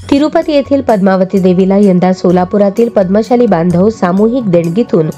तिरुपती येथील पद्मावती देवीला यंदा सोलापुरातील पद्मशाली बांधव सामूहिक देणगीतून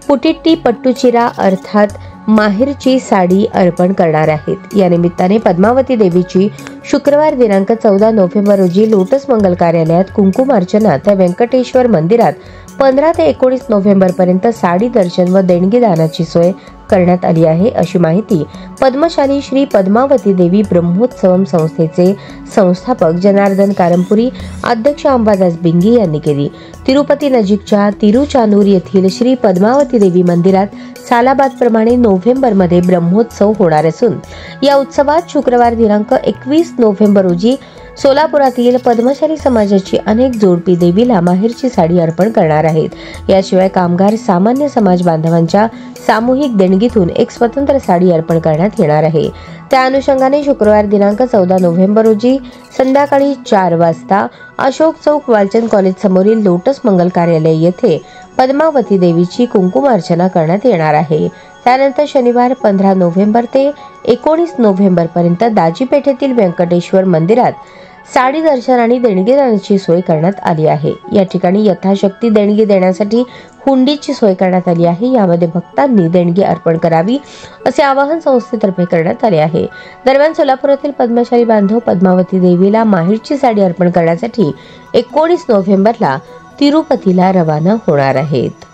पुटिट्टी पट्टुचिरा अर्थात माहेरची साडी अर्पण करणार आहेत। या निमित्ताने पद्मावती देवीची शुक्रवार दिनांक 14 नोव्हेंबर रोजी लोटस मंगल कार्यालयात कुंकुमार्चना तर व्यंकटेश्वर मंदिरात 15 ते 19 नोव्हेंबर पर्यंत साडी दर्शन व देणगी दानाची सोय करण्यात आली आहे, अशी माहिती पद्मशाली श्री पद्मावती देवी ब्रह्मोत्सवम संस्थेचे संस्थापक जनार्दन कारंपुरी, अध्यक्ष अंबादास बिंगी यांनी केली। तिरुपती नजीकच्या तिरुचानूर येथील श्री पद्मावती देवी मंदिरात सालाबाद प्रमाणे नोव्हेंबर मध्ये ब्रह्मोत्सव होणार असून या उत्सवात शुक्रवार दिनांक 21 नोव्हेंबर रोजी सोलापुरातील पद्मशाली समाजाची अनेक जोडपी देवीला माहेरची साडी अर्पण करणार आहेत। याशिवाय कामगार सामान्य समाज बांधवांच्या सामूहिक देणगीतून एक स्वतंत्र साडी अर्पण करण्यात येणार आहे। त्या अनुषंगाने शुक्रवार दिनांक 14 नोव्हेंबर रोजी संध्याकाळी 4 वाजता अशोक चौक वालचंद कॉलेज समोरील लोटस मंगल कार्यालय येथे पद्मावती देवीची कुंकुमार्चना करण्यात येणार आहे। त्यानंतर शनिवार 15 नोव्हेंबर ते 19 नोव्हेंबर पर्यंत दाजीपेठेतील व्यंकटेश्वर मंदिरात साडी दर्शन आणि देणगी दानाची सोय करण्यात आली आहे। या ठिकाणी यथाशक्ती देणगी देण्यासाठी हुंडीची सोय करण्यात आली आहे। यामध्ये भक्तांनी देणगी अर्पण करावी असे आवाहन संस्थेतर्फे करण्यात आले आहे। दरम्यान सोलापुरातील पद्मशाली बांधव पद्मावती देवीला माहेरची साडी अर्पण करण्यासाठी 19 नोव्हेंबरला तिरुपतीला रवाना होणार आहेत।